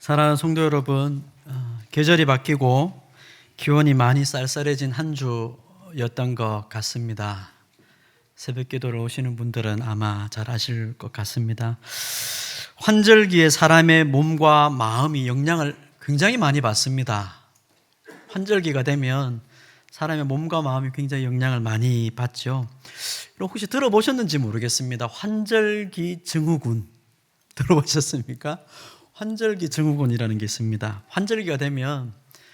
사랑하는 성도 여러분, 계절이 바뀌고 기온이 많이 쌀쌀해진 한 주였던 것 같습니다. 새벽 기도로 오시는 분들은 아마 잘 아실 것 같습니다. 환절기에 사람의 몸과 마음이 영향을 굉장히 많이 받습니다. 환절기가 되면 사람의 몸과 마음이 굉장히 영향을 많이 받죠. 혹시 들어보셨는지 모르겠습니다. 환절기 증후군 들어보셨습니까? 환절기 증후군이라는 게 있습니다. 환절기가 되면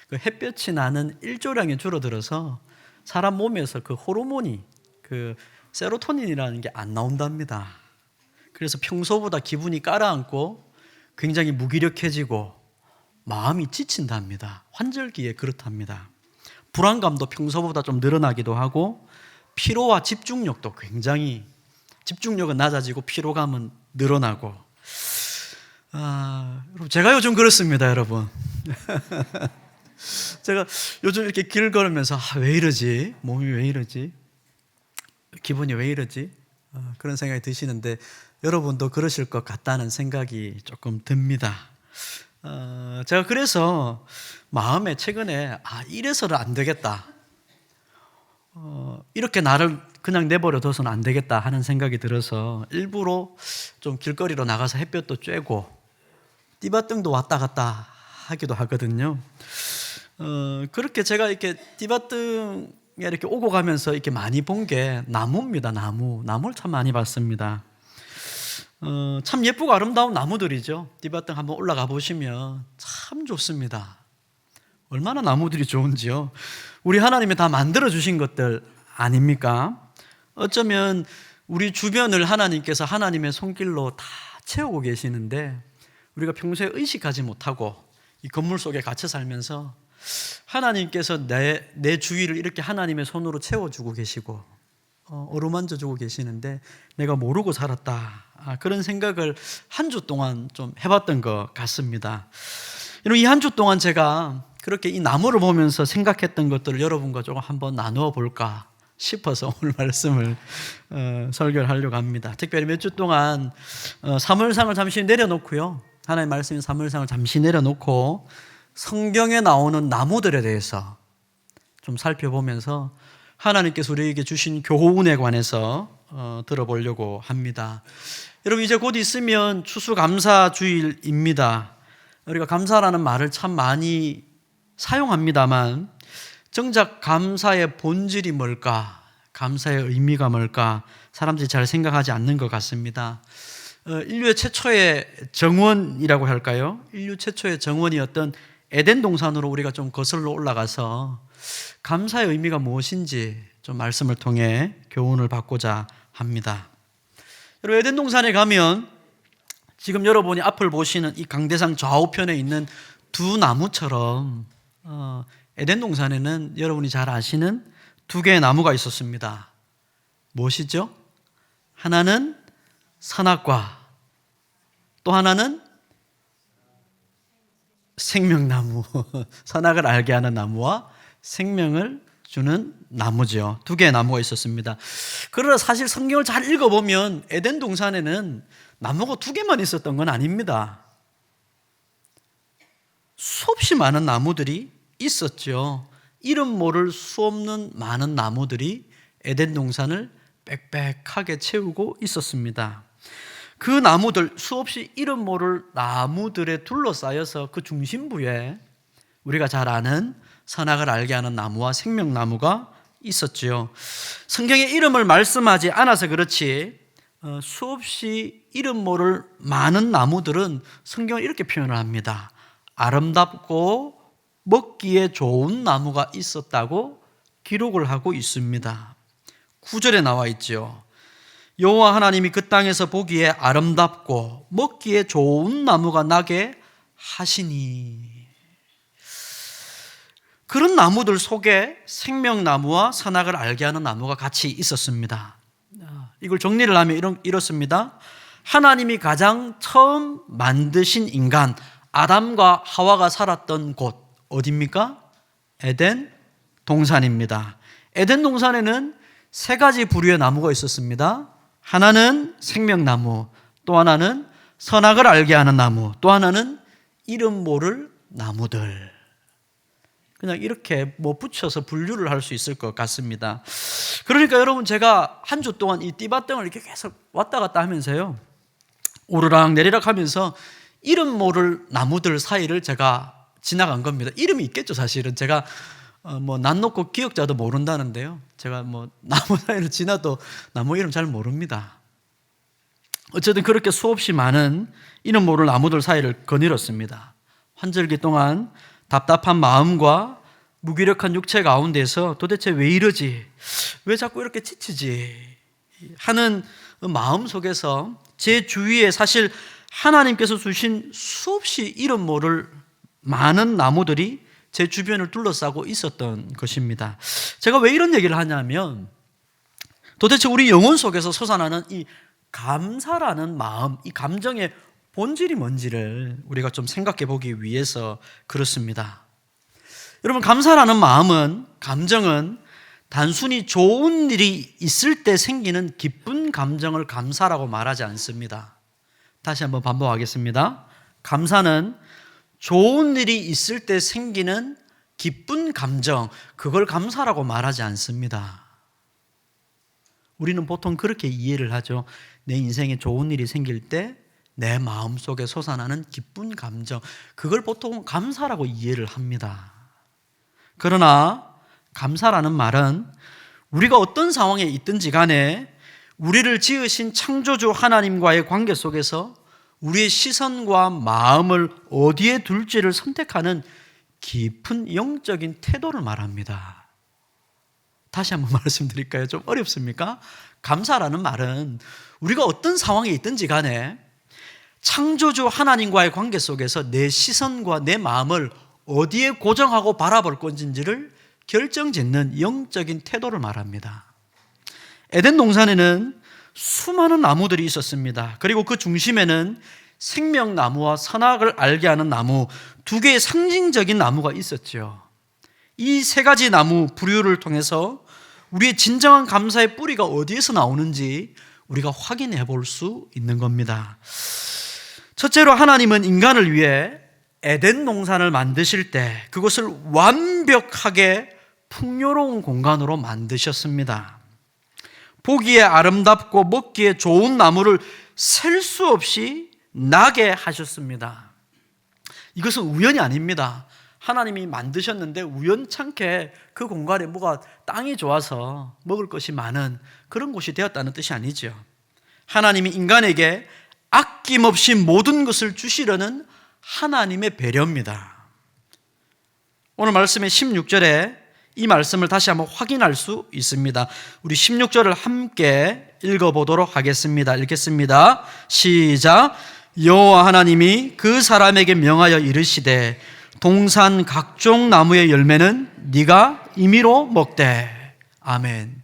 그 햇볕이 나는 일조량이 줄어들어서 사람 몸에서 그 호르몬이 그 세로토닌이라는 게 안 나온답니다. 그래서 평소보다 기분이 가라앉고 굉장히 무기력해지고 마음이 지친답니다. 환절기에 그렇답니다. 불안감도 평소보다 좀 늘어나기도 하고 피로와 집중력도 굉장히 집중력은 낮아지고 피로감은 늘어나고 제가 요즘 그렇습니다, 여러분. 제가 요즘 이렇게 길 걸으면서 왜 이러지? 몸이 왜 이러지? 기분이 왜 이러지? 그런 생각이 드시는데 여러분도 그러실 것 같다는 생각이 조금 듭니다. 제가 그래서 마음에 최근에 이래서는 안 되겠다. 이렇게 나를 그냥 내버려둬서는 안 되겠다 하는 생각이 들어서 일부러 좀 길거리로 나가서 햇볕도 쬐고 띠바등도 왔다 갔다 하기도 하거든요. 그렇게 제가 이렇게 띠바등에 이렇게 오고 가면서 이렇게 많이 본 게 나무입니다. 나무를 참 많이 봤습니다. 참 예쁘고 아름다운 나무들이죠. 띠바등 한번 올라가 보시면 참 좋습니다. 얼마나 나무들이 좋은지요. 우리 하나님이 다 만들어 주신 것들 아닙니까? 어쩌면 우리 주변을 하나님께서 하나님의 손길로 다 채우고 계시는데 우리가 평소에 의식하지 못하고 이 건물 속에 갇혀 살면서 하나님께서 내 주위를 이렇게 하나님의 손으로 채워주고 계시고 어루만져 주고 계시는데 내가 모르고 살았다. 그런 생각을 한 주 동안 좀 해봤던 것 같습니다. 이 한 주 동안 제가 그렇게 이 나무를 보면서 생각했던 것들을 여러분과 조금 한번 나누어 볼까 싶어서 오늘 말씀을 설교를 하려고 합니다. 특별히 몇 주 동안 사무엘상을 잠시 내려놓고요. 하나님의 말씀인 사무엘상을 잠시 내려놓고 성경에 나오는 나무들에 대해서 좀 살펴보면서 하나님께서 우리에게 주신 교훈에 관해서 들어보려고 합니다. 여러분 이제 곧 있으면 추수감사주일입니다. 우리가 감사라는 말을 참 많이 사용합니다만 정작 감사의 본질이 뭘까? 감사의 의미가 뭘까? 사람들이 잘 생각하지 않는 것 같습니다. 인류의 최초의 정원이라고 할까요? 인류 최초의 정원이었던 에덴 동산으로 우리가 좀 거슬러 올라가서 감사의 의미가 무엇인지 좀 말씀을 통해 교훈을 받고자 합니다. 여러분 에덴 동산에 가면 지금 여러분이 앞을 보시는 이 강대상 좌우편에 있는 두 나무처럼 에덴 동산에는 여러분이 잘 아시는 두 개의 나무가 있었습니다. 무엇이죠? 하나는 선악과 또 하나는 생명나무. 선악을 알게 하는 나무와 생명을 주는 나무죠. 두 개의 나무가 있었습니다. 그러나 사실 성경을 잘 읽어보면 에덴 동산에는 나무가 두 개만 있었던 건 아닙니다. 수없이 많은 나무들이 있었죠. 이름 모를 수 없는 많은 나무들이 에덴 동산을 빽빽하게 채우고 있었습니다. 그 나무들, 수없이 이름 모를 나무들에 둘러싸여서 그 중심부에 우리가 잘 아는 선악을 알게 하는 나무와 생명나무가 있었지요. 성경에 이름을 말씀하지 않아서 그렇지 수없이 이름 모를 많은 나무들은 성경을 이렇게 표현을 합니다. 아름답고 먹기에 좋은 나무가 있었다고 기록을 하고 있습니다. 9절에 나와 있죠. 여호와 하나님이 그 땅에서 보기에 아름답고 먹기에 좋은 나무가 나게 하시니. 그런 나무들 속에 생명나무와 선악을 알게 하는 나무가 같이 있었습니다. 이걸 정리를 하면 이렇습니다. 하나님이 가장 처음 만드신 인간 아담과 하와가 살았던 곳 어디입니까? 에덴 동산입니다. 에덴 동산에는 세 가지 부류의 나무가 있었습니다. 하나는 생명나무, 또 하나는 선악을 알게 하는 나무, 또 하나는 이름 모를 나무들. 그냥 이렇게 붙여서 분류를 할 수 있을 것 같습니다. 그러니까 여러분, 제가 한 주 동안 이 띠바땅을 이렇게 계속 왔다 갔다 하면서요, 오르락 내리락 하면서 이름 모를 나무들 사이를 제가 지나간 겁니다. 이름이 있겠죠, 사실은. 제가 난 놓고 기억자도 모른다는데요, 제가 나무 사이를 지나도 나무 이름 잘 모릅니다. 어쨌든 그렇게 수없이 많은 이름 모를 나무들 사이를 거닐었습니다. 환절기 동안 답답한 마음과 무기력한 육체 가운데서 도대체 왜 이러지? 왜 자꾸 이렇게 지치지? 하는 마음 속에서 제 주위에 사실 하나님께서 주신 수없이 이름 모를 많은 나무들이 제 주변을 둘러싸고 있었던 것입니다. 제가 왜 이런 얘기를 하냐면, 도대체 우리 영혼 속에서 솟아나는 이 감사라는 마음, 이 감정의 본질이 뭔지를 우리가 좀 생각해 보기 위해서 그렇습니다. 여러분, 감사라는 마음은, 감정은 단순히 좋은 일이 있을 때 생기는 기쁜 감정을 감사라고 말하지 않습니다. 다시 한번 반복하겠습니다. 감사는 좋은 일이 있을 때 생기는 기쁜 감정, 그걸 감사라고 말하지 않습니다. 우리는 보통 그렇게 이해를 하죠. 내 인생에 좋은 일이 생길 때 내 마음속에 솟아나는 기쁜 감정, 그걸 보통 감사라고 이해를 합니다. 그러나 감사라는 말은 우리가 어떤 상황에 있든지 간에 우리를 지으신 창조주 하나님과의 관계 속에서 우리의 시선과 마음을 어디에 둘지를 선택하는 깊은 영적인 태도를 말합니다. 다시 한번 말씀드릴까요? 좀 어렵습니까? 감사라는 말은 우리가 어떤 상황에 있든지 간에 창조주 하나님과의 관계 속에서 내 시선과 내 마음을 어디에 고정하고 바라볼 건지를 결정짓는 영적인 태도를 말합니다. 에덴 동산에는 수많은 나무들이 있었습니다. 그리고 그 중심에는 생명나무와 선악을 알게 하는 나무, 두 개의 상징적인 나무가 있었죠. 이 세 가지 나무 부류를 통해서 우리의 진정한 감사의 뿌리가 어디에서 나오는지 우리가 확인해 볼 수 있는 겁니다. 첫째로, 하나님은 인간을 위해 에덴 동산을 만드실 때 그것을 완벽하게 풍요로운 공간으로 만드셨습니다. 보기에 아름답고 먹기에 좋은 나무를 셀 수 없이 나게 하셨습니다. 이것은 우연이 아닙니다. 하나님이 만드셨는데 우연찮게 그 공간에 땅이 좋아서 먹을 것이 많은 그런 곳이 되었다는 뜻이 아니죠. 하나님이 인간에게 아낌없이 모든 것을 주시려는 하나님의 배려입니다. 오늘 말씀의 16절에 이 말씀을 다시 한번 확인할 수 있습니다. 우리 16절을 함께 읽어보도록 하겠습니다. 읽겠습니다. 시작. 여호와 하나님이 그 사람에게 명하여 이르시되 동산 각종 나무의 열매는 네가 임의로 먹되. 아멘.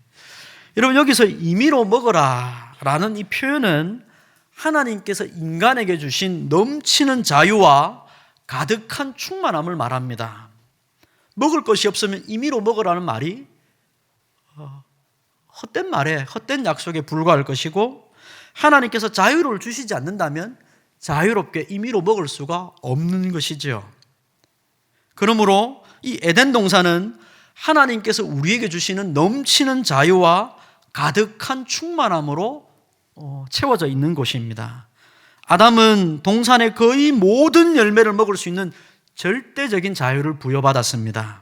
여러분, 여기서 임의로 먹어라 라는 이 표현은 하나님께서 인간에게 주신 넘치는 자유와 가득한 충만함을 말합니다. 먹을 것이 없으면 임의로 먹으라는 말이 헛된 말에, 헛된 약속에 불과할 것이고, 하나님께서 자유를 주시지 않는다면 자유롭게 임의로 먹을 수가 없는 것이죠. 그러므로 이 에덴 동산은 하나님께서 우리에게 주시는 넘치는 자유와 가득한 충만함으로 채워져 있는 곳입니다. 아담은 동산의 거의 모든 열매를 먹을 수 있는 절대적인 자유를 부여받았습니다.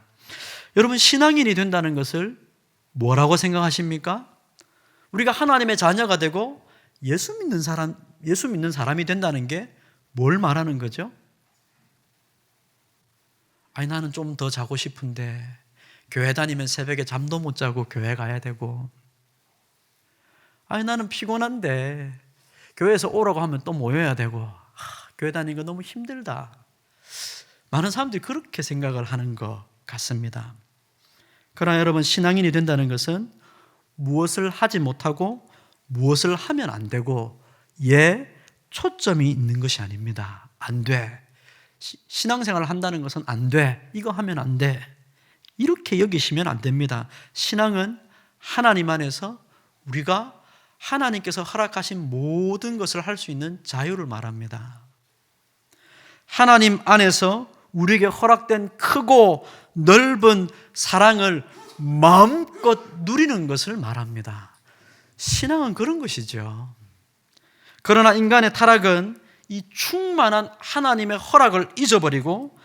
여러분, 신앙인이 된다는 것을 뭐라고 생각하십니까? 우리가 하나님의 자녀가 되고 예수 믿는 사람이 된다는 게 뭘 말하는 거죠? 아니, 나는 좀 더 자고 싶은데 교회 다니면 새벽에 잠도 못 자고 교회 가야 되고, 아니, 나는 피곤한데 교회에서 오라고 하면 또 모여야 되고, 교회 다니는 거 너무 힘들다. 많은 사람들이 그렇게 생각을 하는 것 같습니다. 그러나 여러분, 신앙인이 된다는 것은 무엇을 하지 못하고 무엇을 하면 안 되고 초점이 있는 것이 아닙니다. 안 돼. 신앙생활을 한다는 것은 안 돼. 이거 하면 안 돼. 이렇게 여기시면 안 됩니다. 신앙은 하나님 안에서 우리가 하나님께서 허락하신 모든 것을 할 수 있는 자유를 말합니다. 하나님 안에서 우리에게 허락된 크고 넓은 사랑을 마음껏 누리는 것을 말합니다. 신앙은 그런 것이죠. 그러나 인간의 타락은 이 충만한 하나님의 허락을 잊어버리고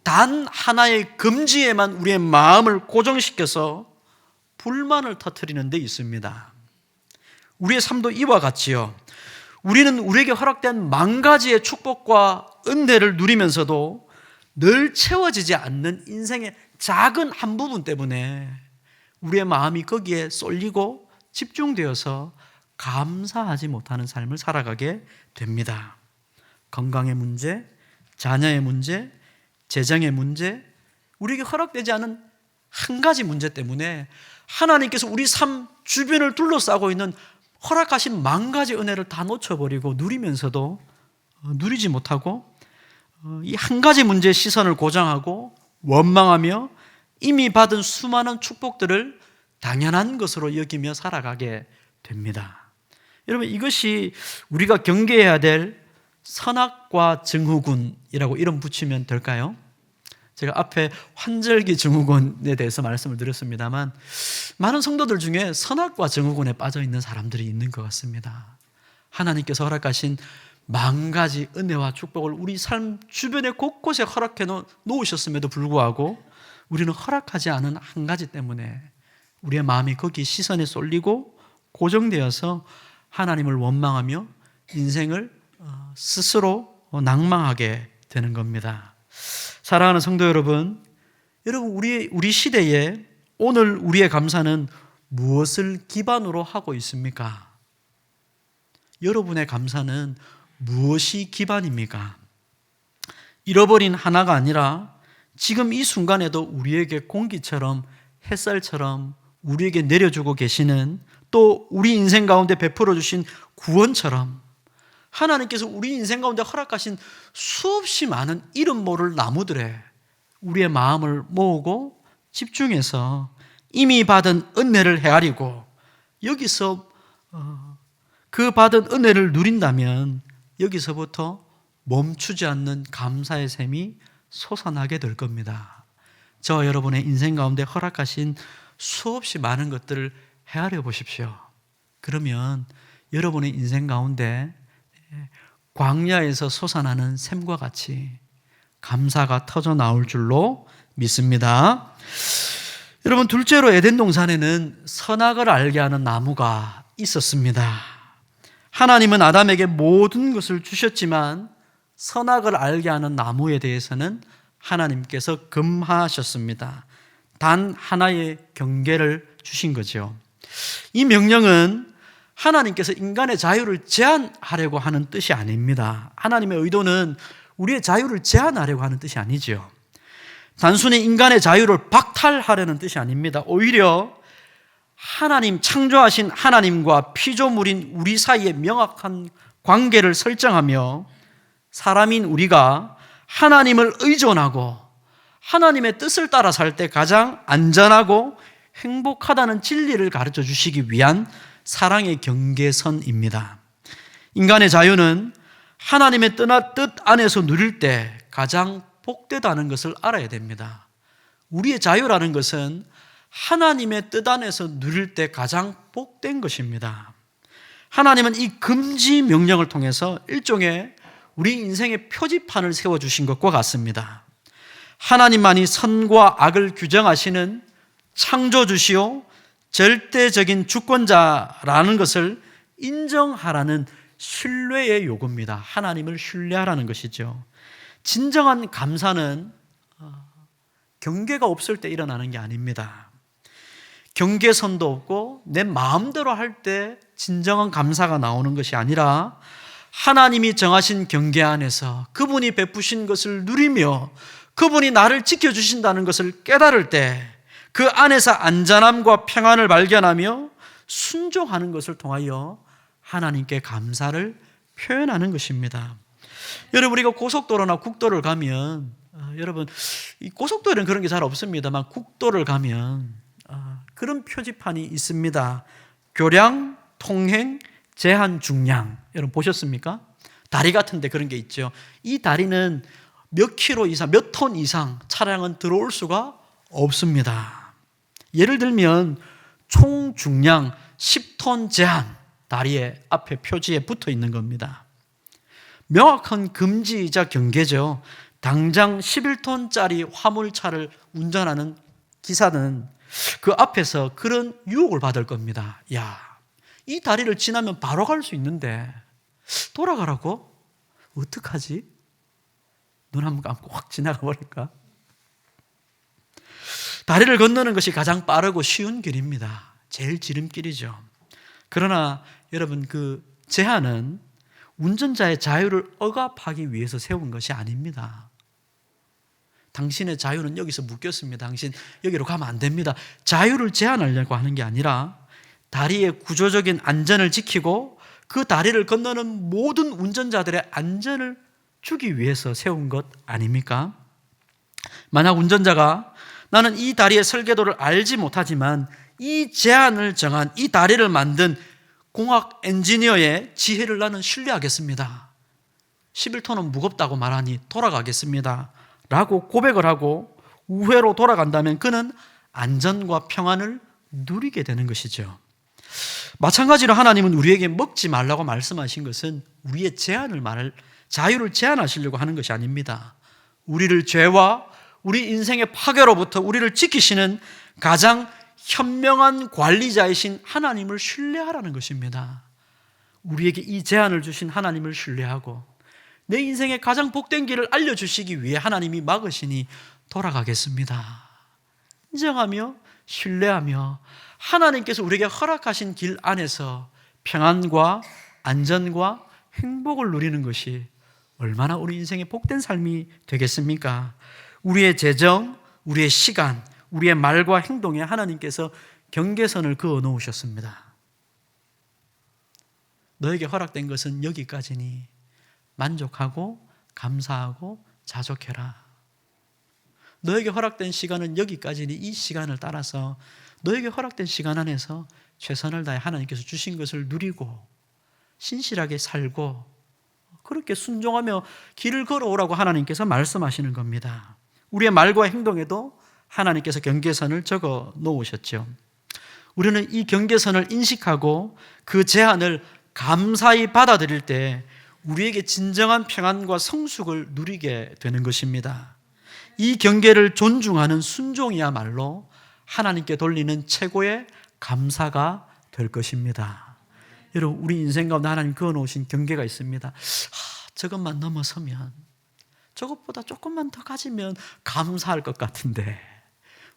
단 하나의 금지에만 우리의 마음을 고정시켜서 불만을 터뜨리는 데 있습니다. 우리의 삶도 이와 같지요. 우리는 우리에게 허락된 만 가지의 축복과 은혜를 누리면서도 늘 채워지지 않는 인생의 작은 한 부분 때문에 우리의 마음이 거기에 쏠리고 집중되어서 감사하지 못하는 삶을 살아가게 됩니다. 건강의 문제, 자녀의 문제, 재정의 문제, 우리에게 허락되지 않은 한 가지 문제 때문에 하나님께서 우리 삶 주변을 둘러싸고 있는 허락하신 만 가지 은혜를 다 놓쳐버리고 누리면서도 누리지 못하고 이 한 가지 문제에 시선을 고정하고 원망하며 이미 받은 수많은 축복들을 당연한 것으로 여기며 살아가게 됩니다. 여러분, 이것이 우리가 경계해야 될 선악과 증후군이라고 이름 붙이면 될까요? 제가 앞에 환절기 증후군에 대해서 말씀을 드렸습니다만 많은 성도들 중에 선악과 증후군에 빠져 있는 사람들이 있는 것 같습니다. 하나님께서 허락하신 만 가지 은혜와 축복을 우리 삶 주변에 곳곳에 허락해 놓으셨음에도 불구하고 우리는 허락하지 않은 한 가지 때문에 우리의 마음이 거기 시선에 쏠리고 고정되어서 하나님을 원망하며 인생을 스스로 낭망하게 되는 겁니다. 사랑하는 성도 여러분, 우리 시대에 오늘 우리의 감사는 무엇을 기반으로 하고 있습니까? 여러분의 감사는 무엇이 기반입니까? 잃어버린 하나가 아니라 지금 이 순간에도 우리에게 공기처럼 햇살처럼 우리에게 내려주고 계시는, 또 우리 인생 가운데 베풀어 주신 구원처럼 하나님께서 우리 인생 가운데 허락하신 수없이 많은 이름 모를 나무들에 우리의 마음을 모으고 집중해서 이미 받은 은혜를 헤아리고 여기서 그 받은 은혜를 누린다면 여기서부터 멈추지 않는 감사의 샘이 솟아나게 될 겁니다. 저와 여러분의 인생 가운데 허락하신 수없이 많은 것들을 헤아려 보십시오. 그러면 여러분의 인생 가운데 광야에서 솟아나는 샘과 같이 감사가 터져 나올 줄로 믿습니다. 여러분, 둘째로 에덴 동산에는 선악을 알게 하는 나무가 있었습니다. 하나님은 아담에게 모든 것을 주셨지만 선악을 알게 하는 나무에 대해서는 하나님께서 금하셨습니다. 단 하나의 경계를 주신 거죠. 이 명령은 하나님께서 인간의 자유를 제한하려고 하는 뜻이 아닙니다. 하나님의 의도는 우리의 자유를 제한하려고 하는 뜻이 아니죠. 단순히 인간의 자유를 박탈하려는 뜻이 아닙니다. 오히려 하나님, 창조하신 하나님과 피조물인 우리 사이에 명확한 관계를 설정하며 사람인 우리가 하나님을 의존하고 하나님의 뜻을 따라 살 때 가장 안전하고 행복하다는 진리를 가르쳐 주시기 위한 사랑의 경계선입니다. 인간의 자유는 하나님의 뜻 안에서 누릴 때 가장 복되다는 것을 알아야 됩니다. 우리의 자유라는 것은 하나님의 뜻 안에서 누릴 때 가장 복된 것입니다. 하나님은 이 금지 명령을 통해서 일종의 우리 인생의 표지판을 세워주신 것과 같습니다. 하나님만이 선과 악을 규정하시는 창조주시오 절대적인 주권자라는 것을 인정하라는 신뢰의 요구입니다. 하나님을 신뢰하라는 것이죠. 진정한 감사는 경계가 없을 때 일어나는 게 아닙니다. 경계선도 없고 내 마음대로 할 때 진정한 감사가 나오는 것이 아니라 하나님이 정하신 경계 안에서 그분이 베푸신 것을 누리며 그분이 나를 지켜주신다는 것을 깨달을 때 그 안에서 안전함과 평안을 발견하며 순종하는 것을 통하여 하나님께 감사를 표현하는 것입니다. 여러분, 우리가 고속도로나 국도를 가면 여러분, 이 고속도로는 그런 게 잘 없습니다만 국도를 가면 그런 표지판이 있습니다. 교량, 통행, 제한 중량. 여러분 보셨습니까? 다리 같은 데 그런 게 있죠. 이 다리는 몇 킬로 이상, 몇 톤 이상 차량은 들어올 수가 없습니다. 예를 들면 총 중량 10톤 제한, 다리의 앞에 표지에 붙어 있는 겁니다. 명확한 금지이자 경계죠. 당장 11톤짜리 화물차를 운전하는 기사는 그 앞에서 그런 유혹을 받을 겁니다. 야, 이 다리를 지나면 바로 갈 수 있는데 돌아가라고? 어떡하지? 눈 한번 감고 확 지나가 버릴까? 다리를 건너는 것이 가장 빠르고 쉬운 길입니다. 제일 지름길이죠. 그러나 여러분, 그 제한은 운전자의 자유를 억압하기 위해서 세운 것이 아닙니다. 당신의 자유는 여기서 묶였습니다. 당신 여기로 가면 안 됩니다. 자유를 제한하려고 하는 게 아니라 다리의 구조적인 안전을 지키고 그 다리를 건너는 모든 운전자들의 안전을 주기 위해서 세운 것 아닙니까? 만약 운전자가 나는 이 다리의 설계도를 알지 못하지만 이 제한을 정한, 이 다리를 만든 공학 엔지니어의 지혜를 나는 신뢰하겠습니다. 11톤은 무겁다고 말하니 돌아가겠습니다 라고 고백을 하고 우회로 돌아간다면 그는 안전과 평안을 누리게 되는 것이죠. 마찬가지로 하나님은 우리에게 먹지 말라고 말씀하신 것은 우리의 자유를 제한하시려고 하는 것이 아닙니다. 우리를 죄와 우리 인생의 파괴로부터 우리를 지키시는 가장 현명한 관리자이신 하나님을 신뢰하라는 것입니다. 우리에게 이 제한을 주신 하나님을 신뢰하고 내 인생의 가장 복된 길을 알려주시기 위해 하나님이 막으시니 돌아가겠습니다. 인정하며 신뢰하며 하나님께서 우리에게 허락하신 길 안에서 평안과 안전과 행복을 누리는 것이 얼마나 우리 인생의 복된 삶이 되겠습니까? 우리의 재정, 우리의 시간, 우리의 말과 행동에 하나님께서 경계선을 그어 놓으셨습니다. 너에게 허락된 것은 여기까지니 만족하고 감사하고 자족해라. 너에게 허락된 시간은 여기까지니 이 시간을 따라서 너에게 허락된 시간 안에서 최선을 다해 하나님께서 주신 것을 누리고 신실하게 살고 그렇게 순종하며 길을 걸어오라고 하나님께서 말씀하시는 겁니다. 우리의 말과 행동에도 하나님께서 경계선을 적어 놓으셨죠. 우리는 이 경계선을 인식하고 그 제한을 감사히 받아들일 때 우리에게 진정한 평안과 성숙을 누리게 되는 것입니다. 이 경계를 존중하는 순종이야말로 하나님께 돌리는 최고의 감사가 될 것입니다. 여러분, 우리 인생 가운데 하나님 그어놓으신 경계가 있습니다. 저것만 넘어서면, 저것보다 조금만 더 가지면 감사할 것 같은데,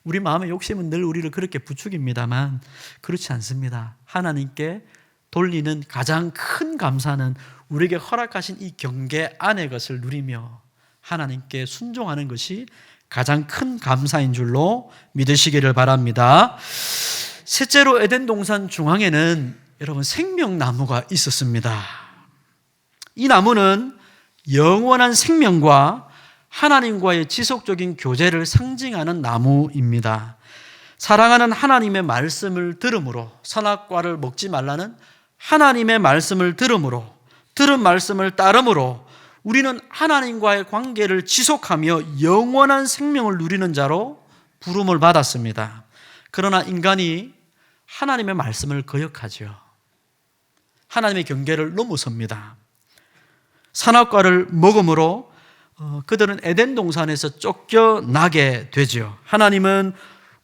우리 마음의 욕심은 늘 우리를 그렇게 부추깁니다만 그렇지 않습니다. 하나님께 돌리는 가장 큰 감사는 우리에게 허락하신 이 경계 안의 것을 누리며 하나님께 순종하는 것이 가장 큰 감사인 줄로 믿으시기를 바랍니다. 셋째로 에덴 동산 중앙에는 여러분 생명나무가 있었습니다. 이 나무는 영원한 생명과 하나님과의 지속적인 교제를 상징하는 나무입니다. 사랑하는 하나님의 말씀을 들음으로, 선악과를 먹지 말라는 하나님의 말씀을 들음으로, 들은 말씀을 따름으로 우리는 하나님과의 관계를 지속하며 영원한 생명을 누리는 자로 부름을 받았습니다. 그러나 인간이 하나님의 말씀을 거역하죠. 하나님의 경계를 넘어섭니다. 선악과를 먹음으로 그들은 에덴 동산에서 쫓겨나게 되죠. 하나님은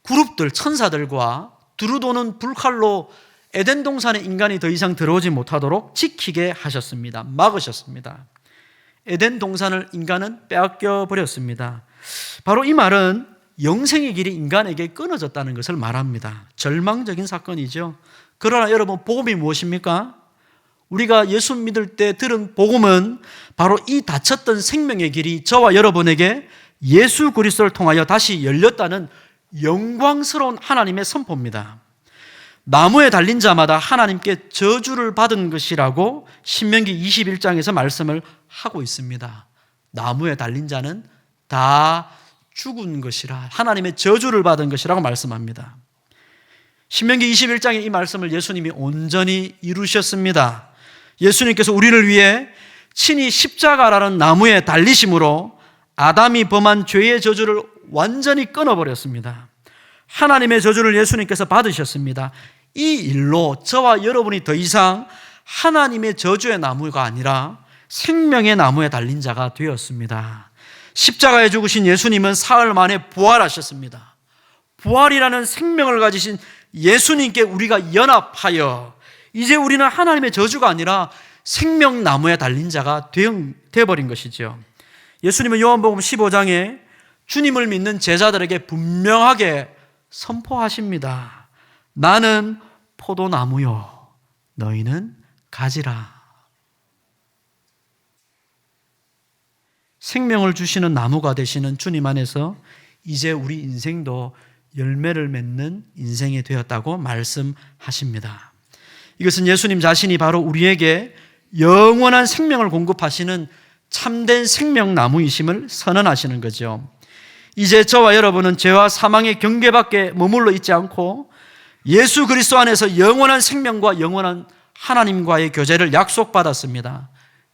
그룹들, 천사들과 두루도는 불칼로 에덴 동산에 인간이 더 이상 들어오지 못하도록 지키게 하셨습니다. 막으셨습니다. 에덴 동산을 인간은 빼앗겨 버렸습니다. 바로 이 말은 영생의 길이 인간에게 끊어졌다는 것을 말합니다. 절망적인 사건이죠. 그러나 여러분, 복음이 무엇입니까? 우리가 예수 믿을 때 들은 복음은 바로 이 닫혔던 생명의 길이 저와 여러분에게 예수 그리스도를 통하여 다시 열렸다는 영광스러운 하나님의 선포입니다. 나무에 달린 자마다 하나님께 저주를 받은 것이라고 신명기 21장에서 말씀을 하고 있습니다. 나무에 달린 자는 다 죽은 것이라, 하나님의 저주를 받은 것이라고 말씀합니다. 신명기 21장의 이 말씀을 예수님이 온전히 이루셨습니다. 예수님께서 우리를 위해 친히 십자가라는 나무에 달리심으로 아담이 범한 죄의 저주를 완전히 끊어버렸습니다. 하나님의 저주를 예수님께서 받으셨습니다. 이 일로 저와 여러분이 더 이상 하나님의 저주의 나무가 아니라 생명의 나무에 달린 자가 되었습니다. 십자가에 죽으신 예수님은 사흘 만에 부활하셨습니다. 부활이라는 생명을 가지신 예수님께 우리가 연합하여 이제 우리는 하나님의 저주가 아니라 생명나무에 달린 자가 되어버린 것이죠. 예수님은 요한복음 15장에 주님을 믿는 제자들에게 분명하게 선포하십니다. 나는 포도나무요, 너희는 가지라. 생명을 주시는 나무가 되시는 주님 안에서 이제 우리 인생도 열매를 맺는 인생이 되었다고 말씀하십니다. 이것은 예수님 자신이 바로 우리에게 영원한 생명을 공급하시는 참된 생명나무이심을 선언하시는 거죠. 이제 저와 여러분은 죄와 사망의 경계 밖에 머물러 있지 않고 예수 그리스도 안에서 영원한 생명과 영원한 하나님과의 교제를 약속받았습니다.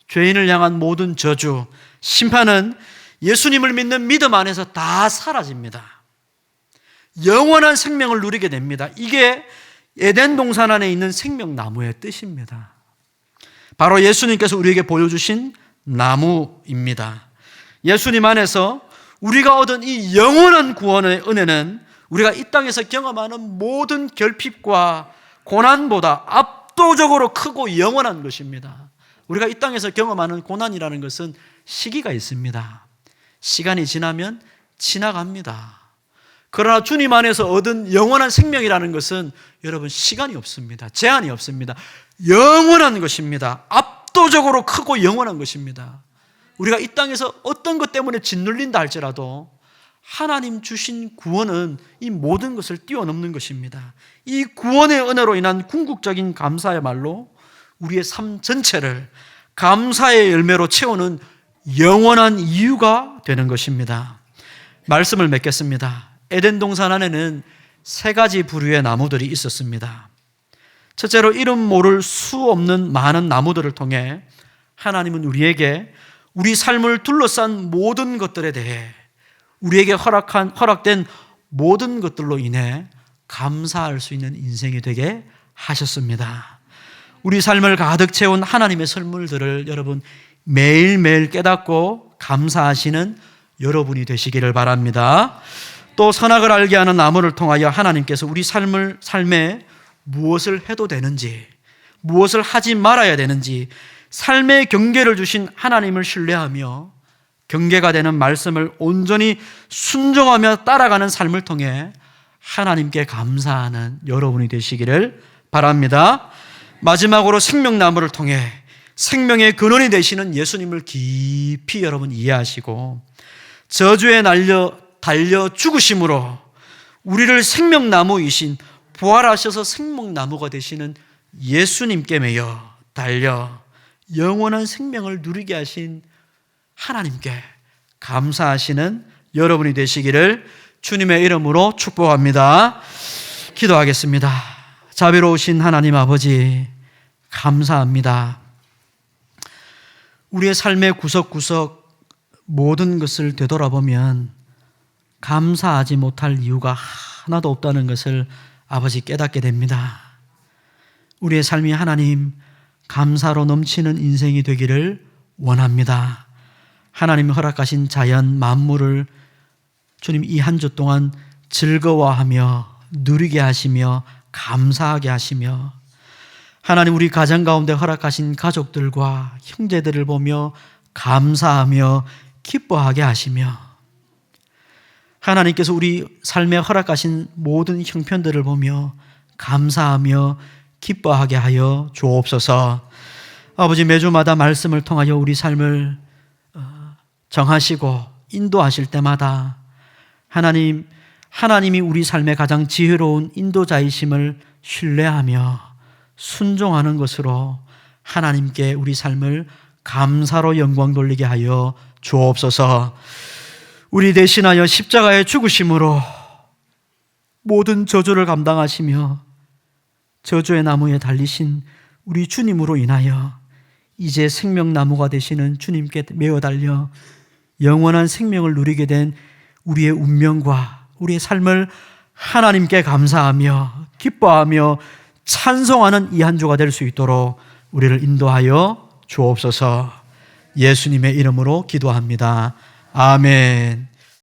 죄인을 향한 모든 저주, 심판은 예수님을 믿는 믿음 안에서 다 사라집니다. 영원한 생명을 누리게 됩니다. 이게 에덴 동산 안에 있는 생명나무의 뜻입니다. 바로 예수님께서 우리에게 보여주신 나무입니다. 예수님 안에서 우리가 얻은 이 영원한 구원의 은혜는 우리가 이 땅에서 경험하는 모든 결핍과 고난보다 압도적으로 크고 영원한 것입니다. 우리가 이 땅에서 경험하는 고난이라는 것은 시기가 있습니다. 시간이 지나면 지나갑니다. 그러나 주님 안에서 얻은 영원한 생명이라는 것은 여러분 시간이 없습니다. 제한이 없습니다. 영원한 것입니다. 압도적으로 크고 영원한 것입니다. 우리가 이 땅에서 어떤 것 때문에 짓눌린다 할지라도 하나님 주신 구원은 이 모든 것을 뛰어넘는 것입니다. 이 구원의 은혜로 인한 궁극적인 감사야말로 우리의 삶 전체를 감사의 열매로 채우는 영원한 이유가 되는 것입니다. 말씀을 맺겠습니다. 에덴 동산 안에는 3가지 부류의 나무들이 있었습니다. 첫째로 이름 모를 수 없는 많은 나무들을 통해 하나님은 우리에게 우리 삶을 둘러싼 모든 것들에 대해 우리에게 허락된 모든 것들로 인해 감사할 수 있는 인생이 되게 하셨습니다. 우리 삶을 가득 채운 하나님의 선물들을 여러분 매일매일 깨닫고 감사하시는 여러분이 되시기를 바랍니다. 또 선악을 알게 하는 나무를 통하여 하나님께서 우리 삶에 무엇을 해도 되는지, 무엇을 하지 말아야 되는지 삶의 경계를 주신 하나님을 신뢰하며 경계가 되는 말씀을 온전히 순종하며 따라가는 삶을 통해 하나님께 감사하는 여러분이 되시기를 바랍니다. 마지막으로 생명나무를 통해 생명의 근원이 되시는 예수님을 깊이 여러분 이해하시고 저주에 달려 죽으심으로 우리를 생명나무이신 부활하셔서 생명나무가 되시는 예수님께 매여 달려 영원한 생명을 누리게 하신 하나님께 감사하시는 여러분이 되시기를 주님의 이름으로 축복합니다. 기도하겠습니다. 자비로우신 하나님 아버지 감사합니다. 우리의 삶의 구석구석 모든 것을 되돌아보면 감사하지 못할 이유가 하나도 없다는 것을 아버지 깨닫게 됩니다. 우리의 삶이 하나님 감사로 넘치는 인생이 되기를 원합니다. 하나님이 허락하신 자연 만물을 주님 이 한 주 동안 즐거워하며 누리게 하시며 감사하게 하시며 하나님 우리 가정 가운데 허락하신 가족들과 형제들을 보며 감사하며 기뻐하게 하시며 하나님께서 우리 삶에 허락하신 모든 형편들을 보며 감사하며 기뻐하게 하여 주옵소서. 아버지 매주마다 말씀을 통하여 우리 삶을 정하시고 인도하실 때마다 하나님이 우리 삶의 가장 지혜로운 인도자이심을 신뢰하며 순종하는 것으로 하나님께 우리 삶을 감사로 영광 돌리게 하여 주옵소서. 우리 대신하여 십자가의 죽으심으로 모든 저주를 감당하시며 저주의 나무에 달리신 우리 주님으로 인하여 이제 생명나무가 되시는 주님께 메어 달려 영원한 생명을 누리게 된 우리의 운명과 우리의 삶을 하나님께 감사하며 기뻐하며 찬송하는 이 한 주가 될 수 있도록 우리를 인도하여 주옵소서. 예수님의 이름으로 기도합니다. 아멘.